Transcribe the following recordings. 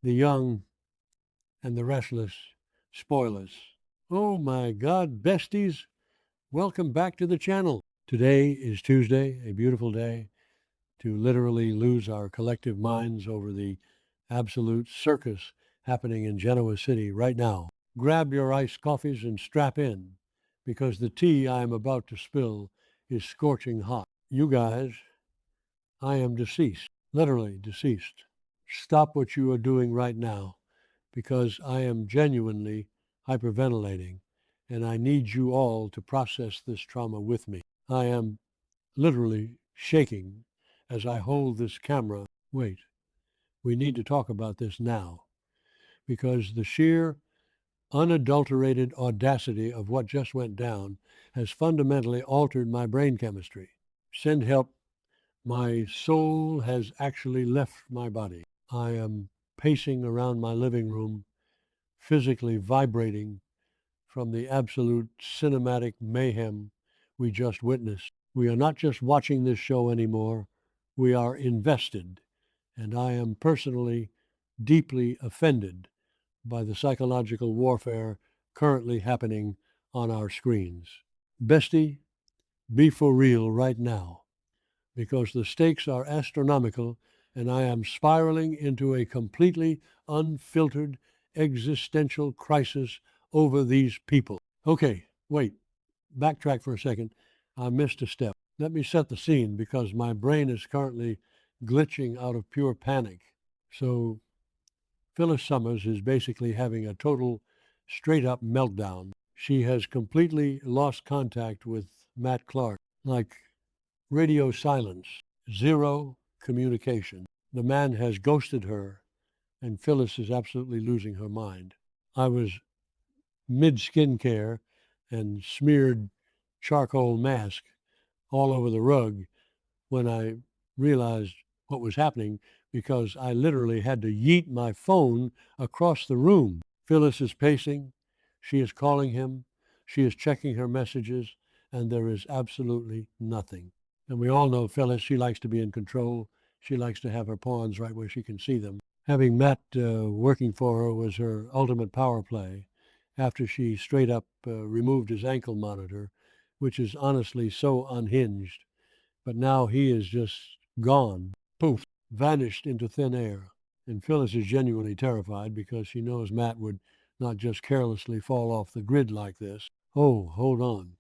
the young and the restless spoilers. Oh my God, besties, welcome back to the channel. Today is Tuesday, a beautiful day to literally lose our collective minds over the absolute circus happening in Genoa City right now. Grab your iced coffees and strap in, because the tea I am about to spill is scorching hot. You guys, I am deceased, literally deceased. Stop what you are doing right now, because I am genuinely hyperventilating, and I need you all to process this trauma with me. I am literally shaking as I hold this camera. Wait, we need to talk about this now, because the sheer unadulterated audacity of what just went down has fundamentally altered my brain chemistry. Send help. My soul has actually left my body. I am pacing around my living room, physically vibrating from the absolute cinematic mayhem we just witnessed. We are not just watching this show anymore, we are invested, and I am personally deeply offended by the psychological warfare currently happening on our screens. Bestie, be for real right now, because the stakes are astronomical, and I am spiraling into a completely unfiltered existential crisis over these people. Okay, wait, backtrack for a second. I missed a step. Let me set the scene, because my brain is currently glitching out of pure panic. So Phyllis Summers is basically having a total straight-up meltdown. She has completely lost contact with Matt Clark, like radio silence, zero communication. The man has ghosted her, and Phyllis is absolutely losing her mind. I was mid-skincare and smeared charcoal mask all over the rug when I realized what was happening, because I literally had to yeet my phone across the room. Phyllis is pacing. She is calling him. She is checking her messages, and there is absolutely nothing. And we all know Phyllis, she likes to be in control. She likes to have her pawns right where she can see them. Having Matt working for her was her ultimate power play, after she straight up removed his ankle monitor, which is honestly so unhinged. But now he is just gone, poof, vanished into thin air. And Phyllis is genuinely terrified, because she knows Matt would not just carelessly fall off the grid like this. Oh, hold on.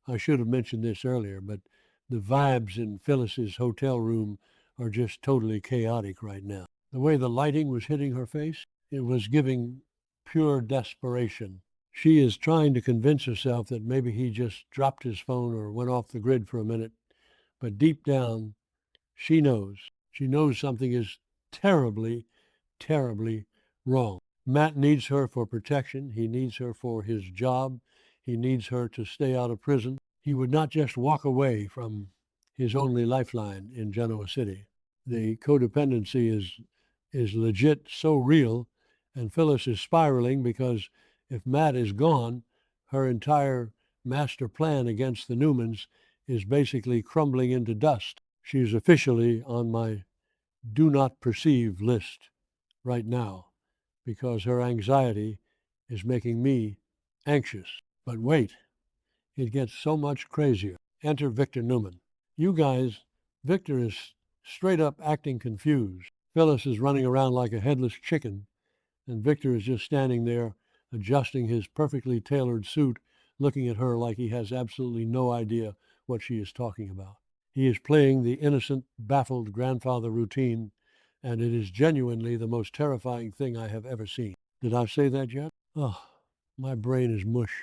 I should have mentioned this earlier, but the vibes in Phyllis's hotel room are just totally chaotic right now. The way the lighting was hitting her face, it was giving pure desperation. She is trying to convince herself that maybe he just dropped his phone or went off the grid for a minute. But deep down, she knows. She knows something is terribly, terribly wrong. Matt needs her for protection. He needs her for his job. He needs her to stay out of prison. He would not just walk away from his only lifeline in Genoa City. The codependency is legit, so real, and Phyllis is spiraling, because if Matt is gone, her entire master plan against the Newmans is basically crumbling into dust. She's officially on my do not perceive list right now, because her anxiety is making me anxious. But wait, it gets so much crazier. Enter Victor Newman. You guys, Victor is straight up acting confused. Phyllis is running around like a headless chicken, and Victor is just standing there adjusting his perfectly tailored suit, looking at her like he has absolutely no idea what she is talking about. He is playing the innocent, baffled grandfather routine, and it is genuinely the most terrifying thing I have ever seen. Did I say that yet? Oh, my brain is mush.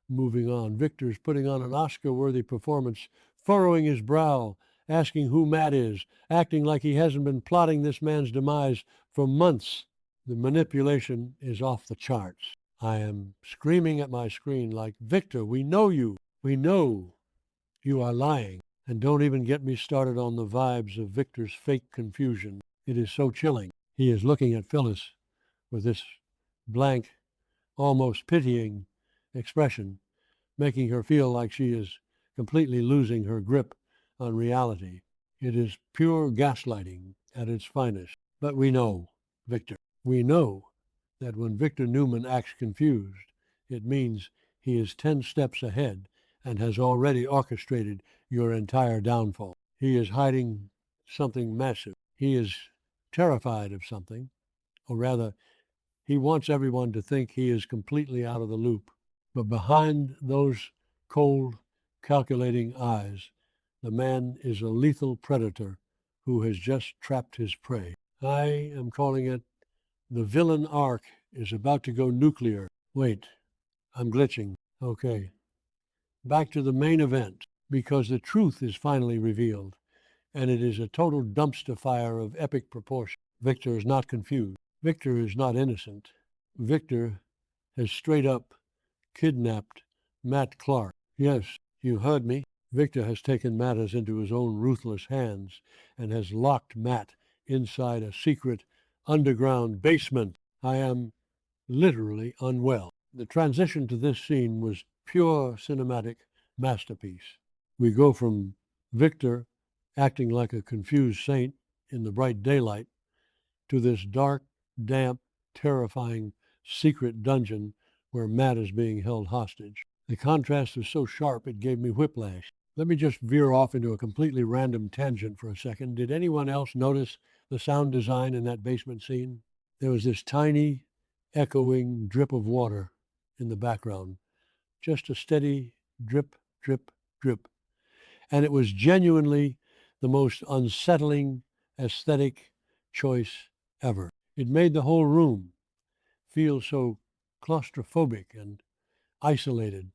Moving on, Victor is putting on an Oscar-worthy performance, furrowing his brow, asking who Matt is, acting like he hasn't been plotting this man's demise for months. The manipulation is off the charts. I am screaming at my screen like, Victor, we know you. We know you are lying. And don't even get me started on the vibes of Victor's fake confusion. It is so chilling. He is looking at Phyllis with this blank, almost pitying expression, making her feel like she is completely losing her grip on reality. It is pure gaslighting at its finest. But we know, Victor, We know that when Victor Newman acts confused, it means he is 10 steps ahead and has already orchestrated your entire downfall. He is hiding something massive. He is terrified of something, or rather, he wants everyone to think he is completely out of the loop. But behind those cold, calculating eyes, the man is a lethal predator who has just trapped his prey. I am calling it the villain arc is about to go nuclear. Wait, I'm glitching. Okay. Back to the main event, because the truth is finally revealed, and it is a total dumpster fire of epic proportion. Victor is not confused. Victor is not innocent. Victor has straight up kidnapped Matt Clark. Yes, you heard me. Victor has taken matters into his own ruthless hands and has locked Matt inside a secret underground basement. I am literally unwell. The transition to this scene was pure cinematic masterpiece. We go from Victor acting like a confused saint in the bright daylight to this dark, damp, terrifying secret dungeon where Matt is being held hostage. The contrast was so sharp it gave me whiplash. Let me just veer off into a completely random tangent for a second. Did anyone else notice the sound design in that basement scene? There was this tiny, echoing drip of water in the background. Just a steady drip, drip, drip. And it was genuinely the most unsettling aesthetic choice ever. It made the whole room feel so claustrophobic and isolated,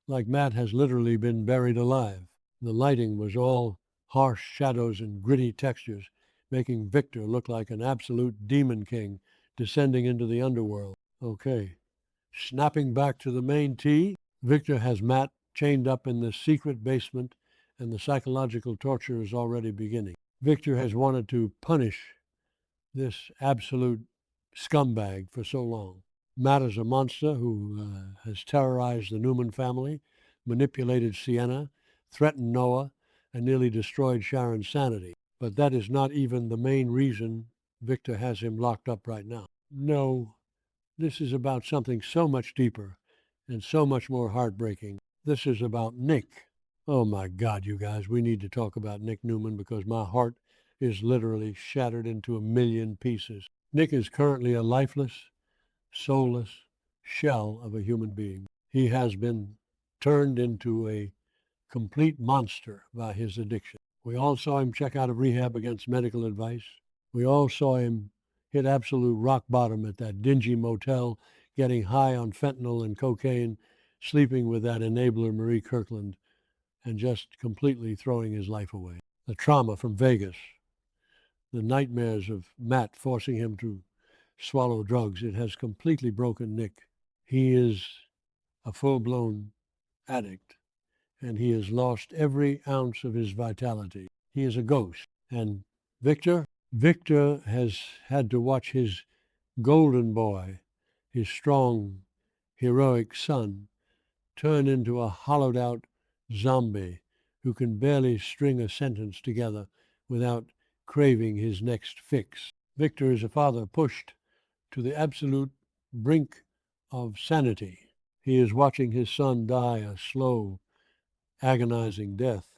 like Matt has literally been buried alive. The lighting was all harsh shadows and gritty textures, making Victor look like an absolute demon king descending into the underworld. Okay, snapping back to the main tee, Victor has Matt chained up in this secret basement, and the psychological torture is already beginning. Victor has wanted to punish this absolute scumbag for so long. Matt is a monster who has terrorized the Newman family, manipulated Sienna, threatened Noah, and nearly destroyed Sharon's sanity. But that is not even the main reason Victor has him locked up right now. No, this is about something so much deeper and so much more heartbreaking. This is about Nick. Oh my God, you guys, we need to talk about Nick Newman because my heart is literally shattered into a million pieces. Nick is currently a lifeless, soulless shell of a human being. He has been turned into a complete monster by his addiction. We all saw him check out of rehab against medical advice. We all saw him hit absolute rock bottom at that dingy motel, getting high on fentanyl and cocaine, sleeping with that enabler Marie Kirkland, and just completely throwing his life away. The trauma from Vegas, the nightmares of Matt forcing him to swallow drugs, it has completely broken Nick. He is a full-blown addict, and he has lost every ounce of his vitality. He is a ghost. And Victor has had to watch his golden boy, his strong, heroic son, turn into a hollowed-out zombie who can barely string a sentence together without craving his next fix. Victor is a father pushed to the absolute brink of sanity. He is watching his son die a slow, agonizing death,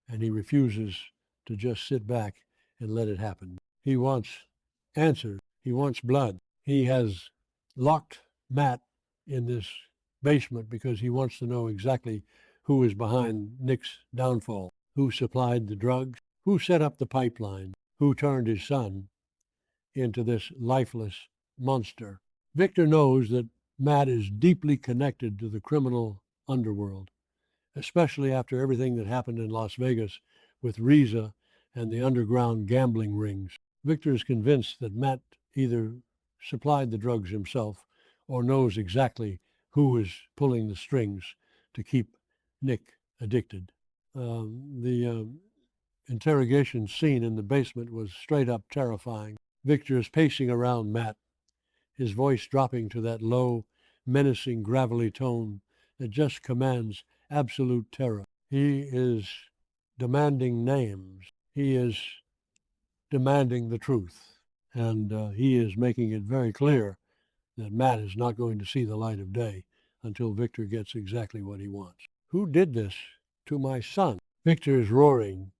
and he refuses to just sit back and let it happen. He wants answers. He wants blood. He has locked Matt in this basement because he wants to know exactly who is behind Nick's downfall, who supplied the drugs, who set up the pipeline, who turned his son into this lifeless monster. Victor knows that Matt is deeply connected to the criminal underworld, especially after everything that happened in Las Vegas with Riza and the underground gambling rings. Victor is convinced that Matt either supplied the drugs himself or knows exactly who is pulling the strings to keep Nick addicted. The interrogation scene in the basement was straight up terrifying. Victor is pacing around Matt, his voice dropping to that low, menacing, gravelly tone that just commands absolute terror. He is demanding names. He is demanding the truth. And he is making it very clear that Matt is not going to see the light of day until Victor gets exactly what he wants. Who did this to my son? Victor is roaring,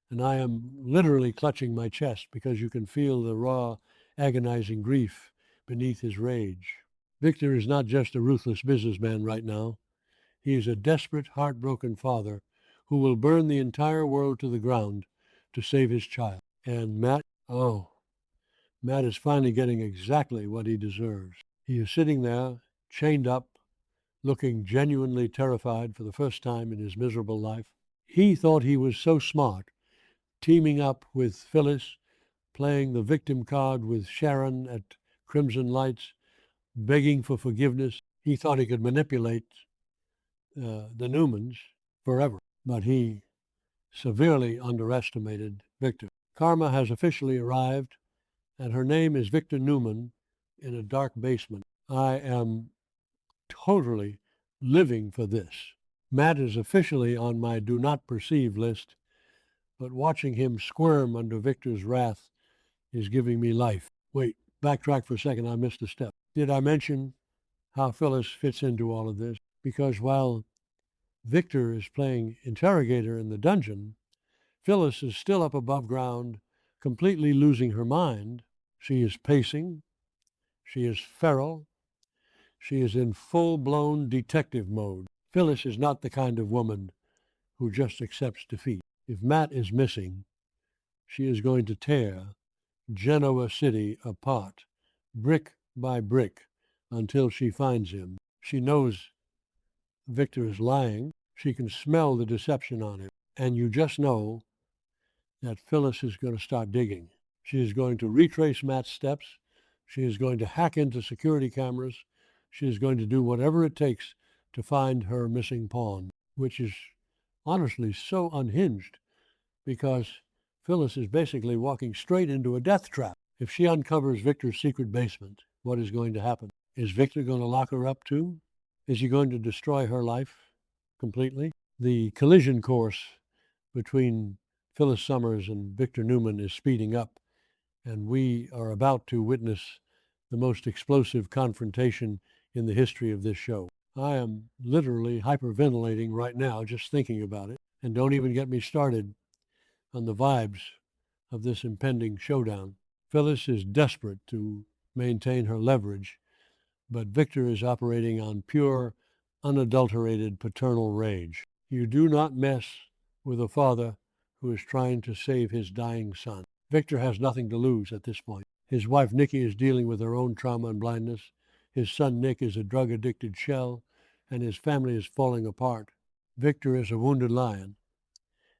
and I am literally clutching my chest because you can feel the raw, agonizing grief beneath his rage. Victor is not just a ruthless businessman right now. He is a desperate, heartbroken father who will burn the entire world to the ground to save his child. And Matt, oh, Matt is finally getting exactly what he deserves. He is sitting there, chained up, looking genuinely terrified for the first time in his miserable life. He thought he was so smart, teaming up with Phyllis, playing the victim card with Sharon at Crimson Lights, begging for forgiveness. He thought he could manipulate the Newmans forever, but he severely underestimated Victor. Karma has officially arrived, and her name is Victor Newman in a dark basement. I am totally living for this. Matt is officially on my do not perceive list, but watching him squirm under Victor's wrath is giving me life. Wait, backtrack for a second. I missed a step. Did I mention how Phyllis fits into all of this? Because while Victor is playing interrogator in the dungeon, Phyllis is still up above ground, completely losing her mind. She is pacing. She is feral. She is in full-blown detective mode. Phyllis is not the kind of woman who just accepts defeat. If Matt is missing, she is going to tear Genoa City apart, brick by brick, until she finds him. She knows Victor is lying. She can smell the deception on him. And you just know that Phyllis is going to start digging. She is going to retrace Matt's steps. She is going to hack into security cameras. She is going to do whatever it takes to find her missing pawn, which is honestly so unhinged because Phyllis is basically walking straight into a death trap. If she uncovers Victor's secret basement, what is going to happen? Is Victor going to lock her up too? Is he going to destroy her life completely? The collision course between Phyllis Summers and Victor Newman is speeding up, and we are about to witness the most explosive confrontation in the history of this show. I am literally hyperventilating right now just thinking about it, and don't even get me started on the vibes of this impending showdown. Phyllis is desperate to maintain her leverage, but Victor is operating on pure, unadulterated paternal rage. You do not mess with a father who is trying to save his dying son. Victor has nothing to lose at this point. His wife Nikki is dealing with her own trauma and blindness. His son Nick is a drug-addicted shell, and his family is falling apart. Victor is a wounded lion,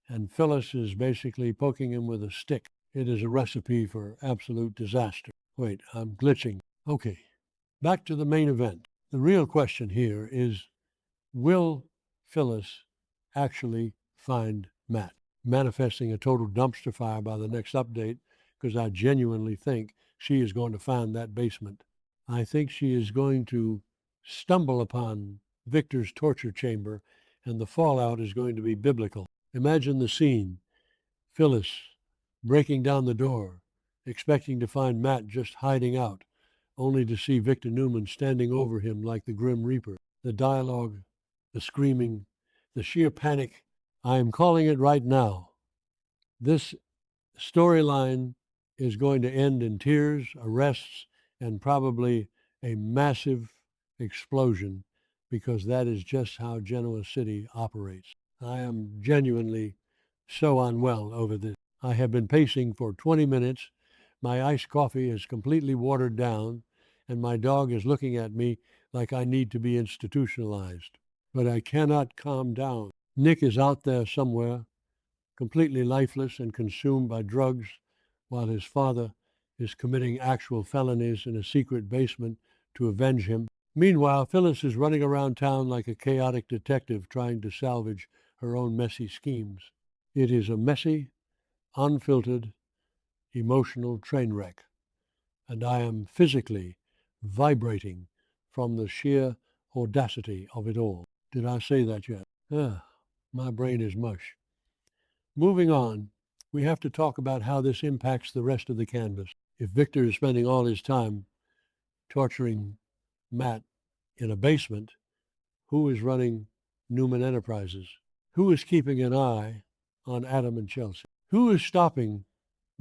and Phyllis is basically poking him with a stick. It is a recipe for absolute disaster. Wait, I'm glitching. Okay, back to the main event. The real question here is, will Phyllis actually find Matt? Manifesting a total dumpster fire by the next update, because I genuinely think she is going to find that basement. I think she is going to stumble upon Victor's torture chamber, and the fallout is going to be biblical. Imagine the scene. Phyllis breaking down the door, expecting to find Matt just hiding out, only to see Victor Newman standing over him like the Grim Reaper. The dialogue, the screaming, the sheer panic. I am calling it right now. This storyline is going to end in tears, arrests, and probably a massive explosion, because that is just how Genoa City operates. I am genuinely so unwell over this. I have been pacing for 20 minutes. My iced coffee is completely watered down, and my dog is looking at me like I need to be institutionalized. But I cannot calm down. Nick is out there somewhere, completely lifeless and consumed by drugs, while his father is committing actual felonies in a secret basement to avenge him. Meanwhile, Phyllis is running around town like a chaotic detective trying to salvage her own messy schemes. It is a messy, unfiltered, emotional train wreck, and I am physically vibrating from the sheer audacity of it all. Did I say that yet? My brain is mush. Moving on, we have to talk about how this impacts the rest of the canvas. If Victor is spending all his time torturing Matt in a basement, who is running Newman Enterprises? Who is keeping an eye on Adam and Chelsea? Who is stopping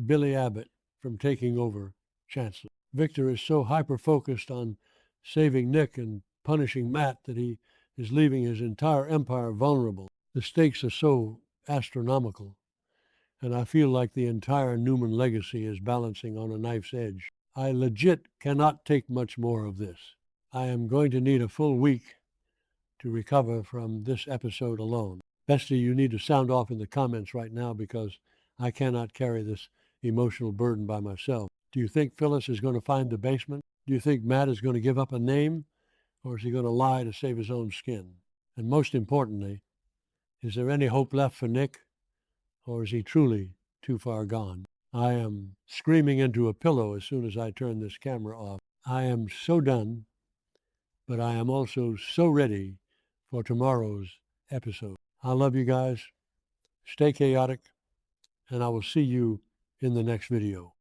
Billy Abbott from taking over Chancellor? Victor is so hyper-focused on saving Nick and punishing Matt that he is leaving his entire empire vulnerable. The stakes are so astronomical, and I feel like the entire Newman legacy is balancing on a knife's edge. I legit cannot take much more of this. I am going to need a full week to recover from this episode alone. Bestie, you need to sound off in the comments right now because I cannot carry this emotional burden by myself. Do you think Phyllis is going to find the basement? Do you think Matt is going to give up a name? Or is he going to lie to save his own skin? And most importantly, is there any hope left for Nick? Or is he truly too far gone? I am screaming into a pillow as soon as I turn this camera off. I am so done, but I am also so ready for tomorrow's episode. I love you guys. Stay chaotic, and I will see you in the next video.